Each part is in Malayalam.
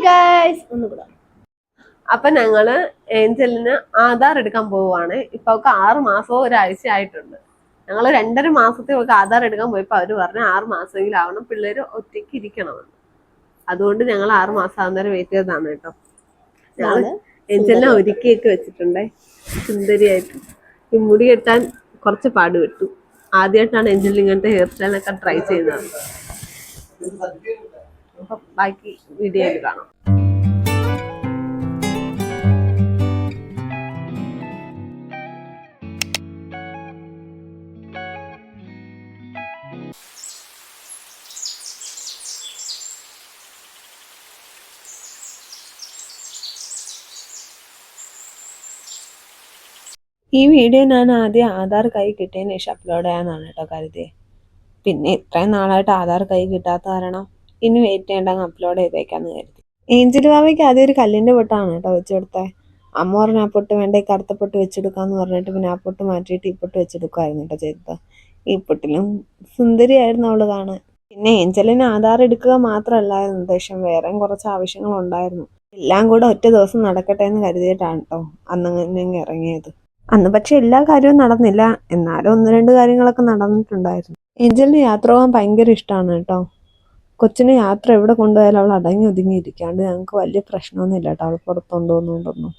ഗൈസ് ഒന്നുകൂടെ. അപ്പൊ ഞങ്ങള് ഏഞ്ചലിന് ആധാർ എടുക്കാൻ പോവുകയാണ്. ഇപ്പൊ അവർക്ക് 6 മാസമോ ഒരാഴ്ച ആയിട്ടുണ്ട്. ഞങ്ങള് 2.5 മാസത്തെ അവർക്ക് ആധാർ എടുക്കാൻ പോയപ്പോ അവര് പറഞ്ഞു 6 മാസമെങ്കിലും ആവണം, പിള്ളേര് ഒറ്റയ്ക്ക് ഇരിക്കണമെന്ന്. അതുകൊണ്ട് ഞങ്ങൾ 6 മാസം ആവുന്നവരെ വെയിറ്റ് ചെയ്തതാണ് കേട്ടോ. ഞങ്ങള് ഏഞ്ചലിനെ ഒരുക്കിയൊക്കെ വെച്ചിട്ടുണ്ടേ സുന്ദരിയായിട്ട്. ഈ മുടി കെട്ടാൻ കുറച്ച് പാടുപെട്ടു. ആദ്യമായിട്ടാണ് ഏഞ്ചലിന് ഇങ്ങനത്തെ ഹെയർ സ്റ്റൈലൊക്കെ ട്രൈ ചെയ്യുന്നത്. അപ്പൊ ബാക്കി വീഡിയോയിൽ കാണാം. ഈ വീഡിയോ ഞാൻ ആദ്യം ആധാർ കൈ കിട്ടിയതിന് ശേഷം അപ്ലോഡ് ചെയ്യാമെന്നാണ് കേട്ടോ കരുതിയത്. പിന്നെ ഇത്രയും നാളായിട്ട് ആധാർ കൈ കിട്ടാത്ത കാരണം ഇനി വെയിറ്റ് ചെയ്യേണ്ടങ്ങ് അപ്ലോഡ് ചെയ്തേക്കാന്ന് കരുതി. ഏഞ്ചൽ ബാവയ്ക്ക് ആദ്യം ഒരു കല്ലിൻ്റെ പൊട്ടാണ് കേട്ടോ വെച്ച് കൊടുത്തത്. അമ്മ പറഞ്ഞ ആ പൊട്ട് വേണ്ട, കറുത്ത പൊട്ട് വെച്ചെടുക്കാന്ന് പറഞ്ഞിട്ട് പിന്നെ ആ പൊട്ട് മാറ്റിയിട്ട് ഈ പൊട്ട് വെച്ചെടുക്കുമായിരുന്നു കേട്ടോ ചെയ്തത്. ഈ പൊട്ടിലും സുന്ദരിയായിരുന്നു അവള് കാണാൻ. പിന്നെ ഏഞ്ചലിന് ആധാർ എടുക്കുക മാത്രമല്ലായിരുന്നു ഉദ്ദേശം, വേറെയും കുറച്ച് ആവശ്യങ്ങളുണ്ടായിരുന്നു. എല്ലാം കൂടെ ഒറ്റ ദിവസം നടക്കട്ടെ എന്ന് കരുതിയിട്ടാണ് കേട്ടോ അന്നങ്ങനെ ഇറങ്ങിയത്. അന്ന് പക്ഷെ എല്ലാ കാര്യവും നടന്നില്ല, എന്നാലും 1-2 കാര്യങ്ങളൊക്കെ നടന്നിട്ടുണ്ടായിരുന്നു. ഏഞ്ചലിന് യാത്ര പോകാൻ ഭയങ്കര ഇഷ്ടമാണ് കേട്ടോ. കൊച്ചിനെ യാത്ര എവിടെ കൊണ്ടുപോയാലും അവൾ അടങ്ങി ഒതുങ്ങിയിരിക്കാണ്ട് ഞങ്ങൾക്ക് വലിയ പ്രശ്നമൊന്നുമില്ല കേട്ടോ അവൾ പുറത്ത് കൊണ്ടുപോകുന്നുണ്ടൊന്നും.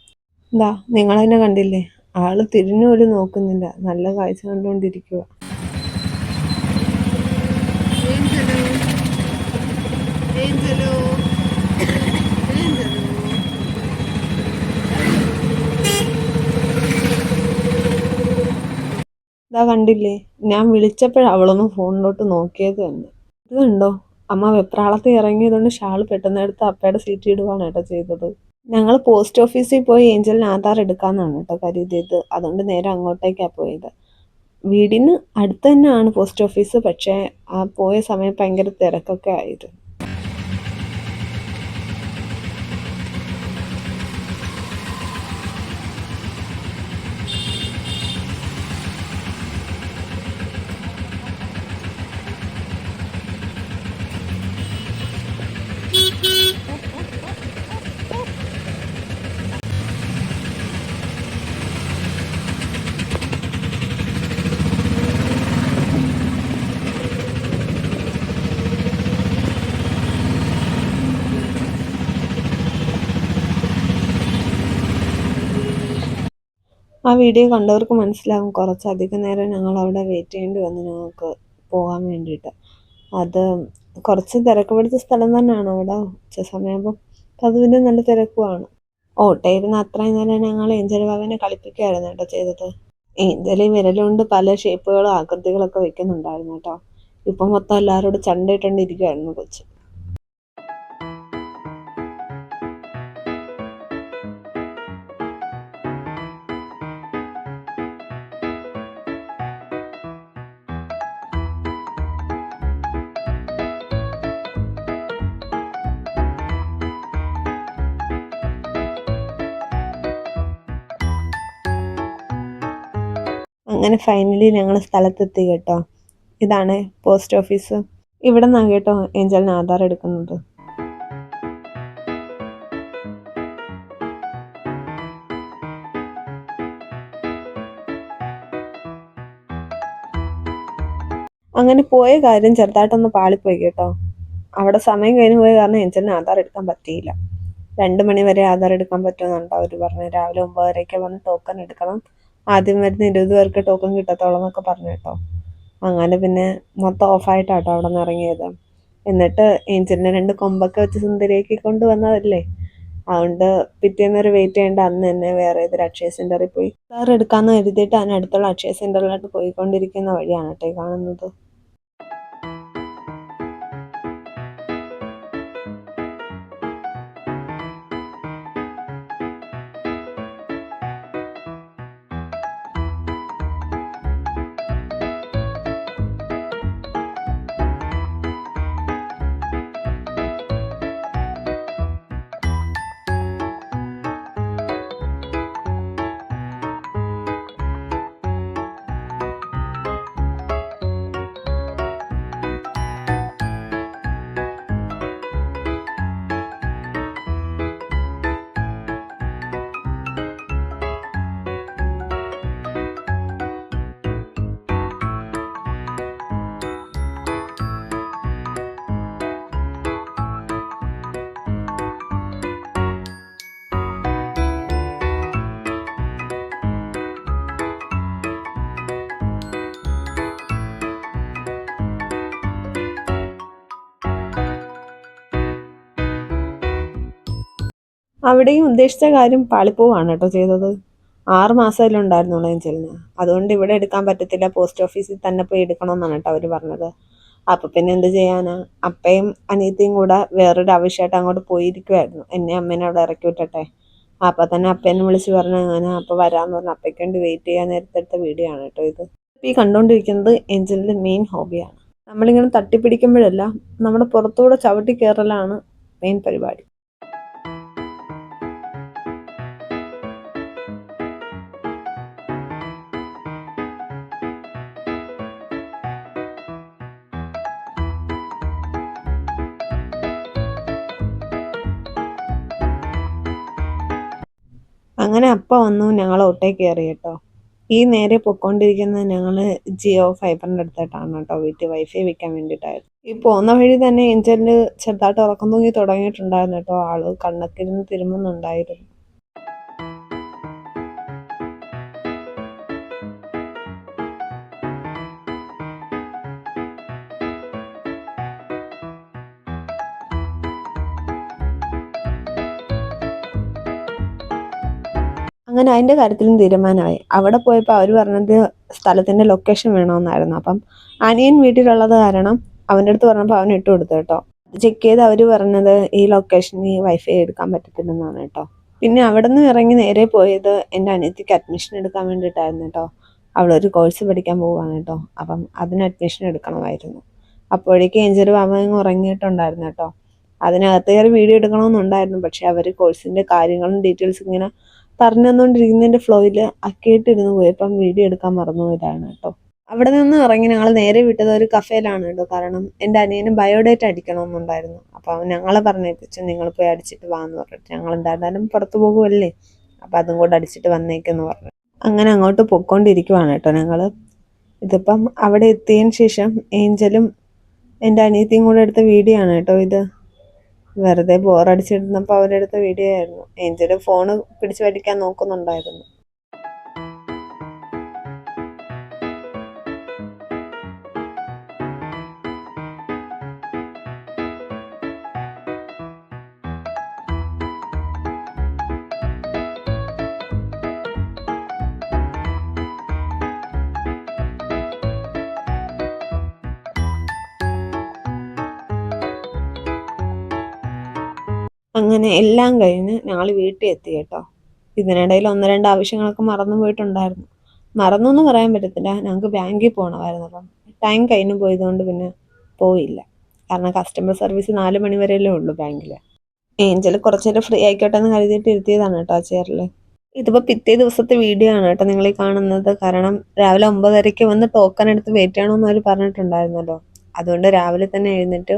എന്താ നിങ്ങളെന്നെ കണ്ടില്ലേ, ആള് തിരിഞ്ഞു പോലും നോക്കുന്നില്ല, നല്ല കാഴ്ച കണ്ടുകൊണ്ടിരിക്കുക. ഇതാ കണ്ടില്ലേ, ഞാൻ വിളിച്ചപ്പോഴാണ് അവളൊന്ന് ഫോണിലോട്ട് നോക്കിയത് തന്നെ. ഇത് കണ്ടോ, അമ്മ വെപ്രാളത്തിൽ ഇറങ്ങിയതുകൊണ്ട് ഷാള് പെട്ടെന്നെടുത്ത് അപ്പയുടെ സീറ്റ് ഇടുവാണ് കേട്ടോ ചെയ്തത്. ഞങ്ങൾ പോസ്റ്റ് ഓഫീസിൽ പോയി ഏഞ്ചലിന് ആധാർ എടുക്കാമെന്നാണ് കേട്ടോ കരുതിയത്. അതുകൊണ്ട് നേരെ അങ്ങോട്ടേക്കാണ് പോയത്. വീടിന് അടുത്ത് തന്നെയാണ് പോസ്റ്റ് ഓഫീസ്, പക്ഷേ ആ പോയ സമയം ഭയങ്കര തിരക്കൊക്കെ ആയിരുന്നു. ആ വീഡിയോ കണ്ടവർക്ക് മനസ്സിലാകും, കുറച്ചധികം നേരം ഞങ്ങൾ അവിടെ വെയിറ്റ് ചെയ്യേണ്ടി വന്നു ഞങ്ങൾക്ക് പോകാൻ വേണ്ടിയിട്ട്. അത് കുറച്ച് തിരക്ക് പിടിച്ച സ്ഥലം തന്നെയാണ് അവിടെ. ഉച്ച സമയമാകുമ്പം പതിവിൻ്റെ നല്ല തിരക്കുമാണ്. ഓട്ടയിരുന്ന അത്രയും നേരം ഞങ്ങൾ ഏഞ്ചൽ ബാബനെ കളിപ്പിക്കുകയായിരുന്നു കേട്ടോ ചെയ്തത്. ഏഞ്ചൽ വിരലുകൊണ്ട് പല ഷേപ്പുകളും ആകൃതികളൊക്കെ വെക്കുന്നുണ്ടായിരുന്നു കേട്ടോ. ഇപ്പം മൊത്തം എല്ലാവരോടും ചണ്ടയിട്ടുകൊണ്ടിരിക്കുകയായിരുന്നു കൊച്ച്. അങ്ങനെ ഫൈനലി ഞങ്ങൾ സ്ഥലത്തെത്തി കേട്ടോ. ഇതാണ് പോസ്റ്റ് ഓഫീസ്. ഇവിടെ നിന്നാണ് കേട്ടോ ഏഞ്ചലിന് ആധാർ എടുക്കുന്നത്. അങ്ങനെ പോയ കാര്യം ചെറുതായിട്ടൊന്ന് പാളിപ്പോയി കേട്ടോ. അവിടെ സമയം കഴിഞ്ഞ് പോയ കാരണം ഏഞ്ചലിന് ആധാർ എടുക്കാൻ പറ്റിയില്ല. 2 മണി വരെ ആധാർ എടുക്കാൻ പറ്റുമെന്നുണ്ടോ അവർ പറഞ്ഞു. രാവിലെ 9:30 വന്ന് ടോക്കൺ എടുക്കണം, ആദ്യം വരുന്ന 20 പേർക്ക് ടോക്കൺ കിട്ടത്തോളം എന്നൊക്കെ പറഞ്ഞു കേട്ടോ. അങ്ങനെ പിന്നെ മൊത്തം ഓഫായിട്ടാട്ടോ അവിടെ നിന്ന് ഇറങ്ങിയത്. എന്നിട്ട് ഏഞ്ചലിനെ 2 കൊമ്പൊക്കെ വെച്ച് സുന്ദരിയാക്കി കൊണ്ടുവന്നതല്ലേ, അതുകൊണ്ട് പിറ്റേന്നൊരു വെയിറ്റ് ചെയ്യേണ്ട അന്ന് തന്നെ വേറെ ഏതൊരു അക്ഷയ സെന്ററിൽ പോയി ആധാർ എടുക്കാമെന്ന് കരുതിയിട്ട് അതിനടുത്തുള്ള അക്ഷയ സെന്ററിലോട്ട് പോയിക്കൊണ്ടിരിക്കുന്ന വഴിയാണ് കേട്ടോ കാണുന്നത്. അവിടെയും ഉദ്ദേശിച്ച കാര്യം പാളിപ്പോവാണ് കേട്ടോ ചെയ്തത്. 6 മാസമല്ലേ ഉണ്ടായിരുന്നുള്ളൂ ഏഞ്ചലിന്. അതുകൊണ്ട് ഇവിടെ എടുക്കാൻ പറ്റത്തില്ല, പോസ്റ്റ് ഓഫീസിൽ തന്നെ പോയി എടുക്കണമെന്നാണ് കേട്ടോ അവർ പറഞ്ഞത്. അപ്പൊ പിന്നെ എന്ത് ചെയ്യാനാ, അപ്പയും അനിയത്തിയും കൂടെ വേറൊരു ആവശ്യമായിട്ട് അങ്ങോട്ട് പോയിരിക്കുമായിരുന്നു. എന്നെ അമ്മേനെ അവിടെ ഇറക്കി വിട്ടട്ടെ. അപ്പൊ തന്നെ അപ്പേനെ വിളിച്ച് പറഞ്ഞു അങ്ങനെ. അപ്പൊ വരാന്ന് പറഞ്ഞ അപ്പയ്ക്ക് വേണ്ടി വെയിറ്റ് ചെയ്യാൻ നേരത്തെടുത്ത വീഡിയോ ആണ് കേട്ടോ ഇത്. ഈ കണ്ടുകൊണ്ടിരിക്കുന്നത് ഏഞ്ചലിന്റെ മെയിൻ ഹോബിയാണ്. നമ്മളിങ്ങനെ തട്ടിപ്പിടിക്കുമ്പോഴല്ല, നമ്മുടെ പുറത്തൂടെ ചവിട്ടി കയറലാണ് മെയിൻ പരിപാടി. അങ്ങനെ അപ്പ വന്നു, ഞങ്ങൾ ഒട്ടേക്ക് കയറി കേട്ടോ. ഈ നേരെ പൊക്കോണ്ടിരിക്കുന്നത് ഞങ്ങൾ ജിയോ ഫൈബറിൻ്റെ അടുത്തായിട്ടാണ് കേട്ടോ. വീട്ടിൽ വൈഫൈ വെക്കാൻ വേണ്ടിയിട്ടായിരുന്നു. ഈ പോകുന്ന വഴി തന്നെ ഏഞ്ചലിന് ചെറുതായിട്ട് ഉറക്കം തൂങ്ങി തുടങ്ങിയിട്ടുണ്ടായിരുന്നു കേട്ടോ. ആള് കണ്ണൊക്കെ തിരുമുന്നുണ്ടായിരുന്നു. അങ്ങനെ അതിൻ്റെ കാര്യത്തിലും തീരുമാനമായി. അവിടെ പോയപ്പോൾ അവർ പറഞ്ഞത് സ്ഥലത്തിൻ്റെ ലൊക്കേഷൻ വേണമെന്നായിരുന്നു. അപ്പം അനിയൻ വീട്ടിലുള്ളത് കാരണം അവൻ്റെ അടുത്ത് പറഞ്ഞപ്പോൾ അവൻ ഇട്ട് കൊടുത്തു കേട്ടോ. ചെക്ക് ചെയ്ത് അവർ പറഞ്ഞത് ഈ ലൊക്കേഷനിൽ വൈഫൈ എടുക്കാൻ പറ്റത്തില്ലെന്നാണ് കേട്ടോ. പിന്നെ അവിടെ നിന്ന് ഇറങ്ങി നേരെ പോയത് എൻ്റെ അനിയത്തിക്ക് അഡ്മിഷൻ എടുക്കാൻ വേണ്ടിയിട്ടായിരുന്നു കേട്ടോ. അവളൊരു കോഴ്സ് പഠിക്കാൻ പോവുകയാണ് കേട്ടോ. അപ്പം അതിന് അഡ്മിഷൻ എടുക്കണമായിരുന്നു. അപ്പോഴേക്കും ഏഞ്ചലും അവൻ ഉറങ്ങിയിട്ടുണ്ടായിരുന്നു കേട്ടോ. അതിനകത്ത് കയറി വീഡിയോ എടുക്കണമെന്നുണ്ടായിരുന്നു. പക്ഷെ അവർ കോഴ്സിൻ്റെ കാര്യങ്ങളും ഡീറ്റെയിൽസ് ഇങ്ങനെ പറഞ്ഞു തന്നുകൊണ്ടിരിക്കുന്നതിൻ്റെ ഫ്ലോയിൽ അക്കേട്ടിരുന്ന് പോയപ്പം വീഡിയോ എടുക്കാൻ മറന്നുപോയതാണ് കേട്ടോ. അവിടെ നിന്ന് ഇറങ്ങി ഞങ്ങൾ നേരെ വിട്ടത് ഒരു കഫേയിലാണ് കേട്ടോ. കാരണം എൻ്റെ അനിയന് ബയോഡേറ്റ അടിക്കണമെന്നുണ്ടായിരുന്നു. അപ്പം അവൻ ഞങ്ങളെ പറഞ്ഞേപ്പിച്ചു, നിങ്ങൾ പോയി അടിച്ചിട്ട് വാന്ന് പറഞ്ഞിട്ട്. ഞങ്ങൾ എന്തായാലും പുറത്ത് പോകുമല്ലേ, അപ്പം അതും കൂടെ അടിച്ചിട്ട് വന്നേക്കെന്ന് പറഞ്ഞു. അങ്ങനെ അങ്ങോട്ട് പൊയ്ക്കൊണ്ടിരിക്കുവാണ് കേട്ടോ ഞങ്ങൾ. ഇതിപ്പം അവിടെ എത്തിയതിന് ശേഷം ഏഞ്ചലും എൻ്റെ അനിയത്തിയും കൂടെ എടുത്ത വീഡിയോ ആണ് കേട്ടോ ഇത്. വെറുതെ ബോറടിച്ചിരുന്നപ്പോൾ അവരെടുത്ത വീഡിയോ ആയിരുന്നു. ഏഞ്ചല് ഫോണ് പിടിച്ചു വലിക്കാൻ നോക്കുന്നുണ്ടായിരുന്നു. അങ്ങനെ എല്ലാം കഴിഞ്ഞ് ഞങ്ങൾ വീട്ടിൽ എത്തി കേട്ടോ. ഇതിനിടയിൽ 1-2 ആവശ്യങ്ങളൊക്കെ മറന്നു പോയിട്ടുണ്ടായിരുന്നു. മറന്നു എന്ന് പറയാൻ പറ്റത്തില്ല, ഞങ്ങൾക്ക് ബാങ്കിൽ പോകണമായിരുന്നു. അപ്പം ടൈം കഴിഞ്ഞ് പോയതുകൊണ്ട് പിന്നെ പോയില്ല. കാരണം കസ്റ്റമർ സർവീസ് 4 മണി വരെയല്ലേ ഉള്ളൂ ബാങ്കിൽ. ഏഞ്ചൽ കുറച്ച് നേരം ഫ്രീ ആയിക്കോട്ടെ എന്ന് കരുതിയിട്ട് ഇരുത്തിയതാണ് കേട്ടോ ആ ചെയറിൽ. ഇതിപ്പോൾ പിറ്റേ ദിവസത്തെ വീഡിയോ ആണ് കേട്ടോ നിങ്ങൾ ഈ കാണുന്നത്. കാരണം രാവിലെ 9:30 വന്ന് ടോക്കൺ എടുത്ത് വെയിറ്റ് ചെയ്യണമെന്ന് അവർ പറഞ്ഞിട്ടുണ്ടായിരുന്നല്ലോ. അതുകൊണ്ട് രാവിലെ തന്നെ എഴുന്നേറ്റ്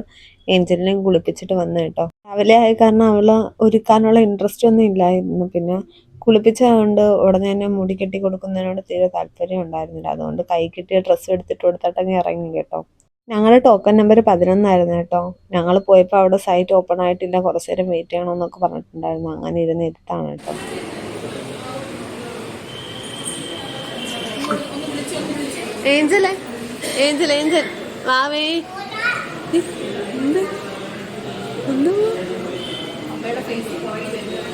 ഏഞ്ചലിനെ കുളിപ്പിച്ചിട്ട് വന്നു കേട്ടോ. രാവിലെ ആയ കാരണം അവള് ഒരുക്കാനുള്ള ഇൻട്രസ്റ്റ് ഒന്നും ഇല്ലായിരുന്നു. പിന്നെ കുളിപ്പിച്ചതുകൊണ്ട് ഉടനെ തന്നെ മുടി കെട്ടി കൊടുക്കുന്നതിനോട് തീരെ താല്പര്യം ഉണ്ടായിരുന്നില്ല. അതുകൊണ്ട് കൈ കിട്ടിയ ഡ്രസ്സ് എടുത്തിട്ട് കൊടുത്തിട്ടങ്ങ് ഇറങ്ങി കേട്ടോ. ഞങ്ങളുടെ ടോക്കൺ നമ്പർ 11 ആയിരുന്നു കേട്ടോ. ഞങ്ങൾ പോയപ്പോൾ അവിടെ സൈറ്റ് ഓപ്പൺ ആയിട്ടില്ല, കുറച്ച് നേരം വെയിറ്റ് ചെയ്യണമെന്നൊക്കെ പറഞ്ഞിട്ടുണ്ടായിരുന്നു. അങ്ങനെ ഇരുന്ന് ഇരുത്താണ് കേട്ടോ. ഏഞ്ചൽ ഏഞ്ചൽ ഏഞ്ചൽ വാവേ,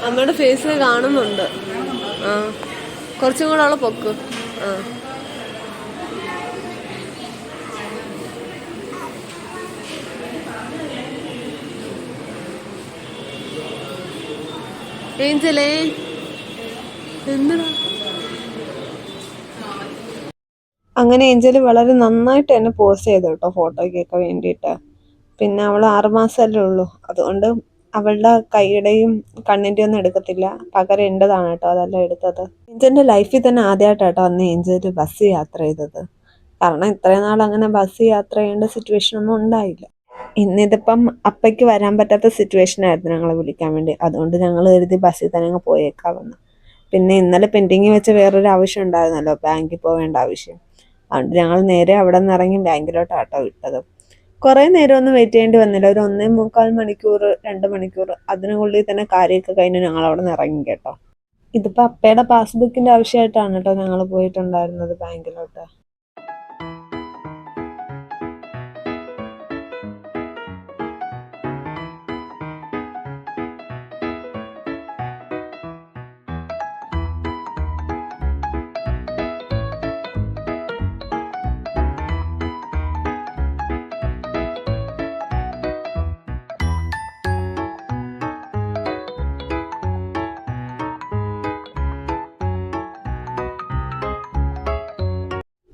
അമ്മയുടെ ഫേസ് കാണുന്നുണ്ട്. ആ കുറച്ചും കൂടെ അവളെ പൊക്ക്. ആ ഏഞ്ചലേ എന്തിനാ. അങ്ങനെ ഏഞ്ചൽ വളരെ നന്നായിട്ട് തന്നെ പോസ്റ്റ് ചെയ്തു കേട്ടോ ഫോട്ടോയ്ക്കൊക്കെ വേണ്ടിയിട്ട്. പിന്നെ അവൾ 6 മാസമല്ലേ ഉള്ളൂ, അതുകൊണ്ട് അവളുടെ കൈയുടെയും കണ്ണിൻ്റെ ഒന്നും എടുക്കത്തില്ല, പകരം എൻ്റെതാണ് കേട്ടോ അതെല്ലാം എടുത്തത്. ഏഞ്ചലിൻ്റെ ലൈഫിൽ തന്നെ ആദ്യമായിട്ടാട്ടോ അന്ന് ഏഞ്ചൽ ബസ് യാത്ര ചെയ്തത്. കാരണം ഇത്രയും നാൾ അങ്ങനെ ബസ് യാത്ര ചെയ്യേണ്ട സിറ്റുവേഷൻ ഒന്നും ഉണ്ടായില്ല. ഇന്നിതിപ്പം അപ്പയ്ക്ക് വരാൻ പറ്റാത്ത സിറ്റുവേഷൻ ആയിരുന്നു ഞങ്ങളെ വിളിക്കാൻ വേണ്ടി. അതുകൊണ്ട് ഞങ്ങൾ കരുതി ബസ്സിൽ തന്നെ അങ്ങ് പോയേക്കാമെന്ന്. പിന്നെ ഇന്നലെ പെൻഡിങ് വെച്ച വേറൊരു ആവശ്യം ഉണ്ടായിരുന്നല്ലോ, ബാങ്കിൽ പോവേണ്ട ആവശ്യം. അതുകൊണ്ട് ഞങ്ങൾ നേരെ അവിടെ നിന്ന് ഇറങ്ങി ബാങ്കിലോട്ടാട്ടോ വിട്ടത്. കുറേ നേരമൊന്നും വെയിറ്റ് ചെയ്യേണ്ടി വന്നില്ല. ഒരു 1.25 മണിക്കൂർ 2 മണിക്കൂർ അതിനുള്ളിൽ തന്നെ കാര്യമൊക്കെ കഴിഞ്ഞ് ഞങ്ങൾ അവിടെ നിന്ന് ഇറങ്ങി കേട്ടോ. ഇതിപ്പോൾ അപ്പയുടെ പാസ്ബുക്കിൻ്റെ ആവശ്യമായിട്ടാണ് കേട്ടോ ഞങ്ങൾ പോയിട്ടുണ്ടായിരുന്നത് ബാങ്കിലോട്ട്.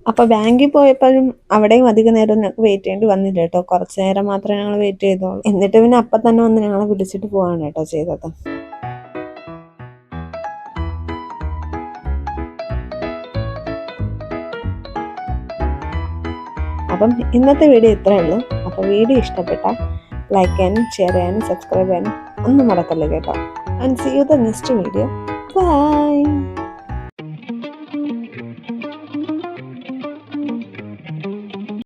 അപ്പോൾ ബാങ്കിൽ പോയപ്പോഴും അവിടെയും അധികം നേരം വെയിറ്റ് ചെയ്യേണ്ടി വന്നില്ല കേട്ടോ. കുറച്ച് നേരം മാത്രമേ ഞങ്ങൾ വെയിറ്റ് ചെയ്തോളൂ. എന്നിട്ട് പിന്നെ അപ്പം തന്നെ വന്ന് ഞങ്ങളെ വിളിച്ചിട്ട് പോവാണ് കേട്ടോ ചെയ്തത്. അപ്പം ഇന്നത്തെ വീഡിയോ ഇത്രയേ ഉള്ളൂ. അപ്പോൾ വീഡിയോ ഇഷ്ടപ്പെട്ടാൽ ലൈക്ക് ചെയ്യാനും ഷെയർ ചെയ്യാനും സബ്സ്ക്രൈബ് ചെയ്യാനും ഒന്നും മറക്കല്ലേ കേട്ടോ. And see you the next video. By.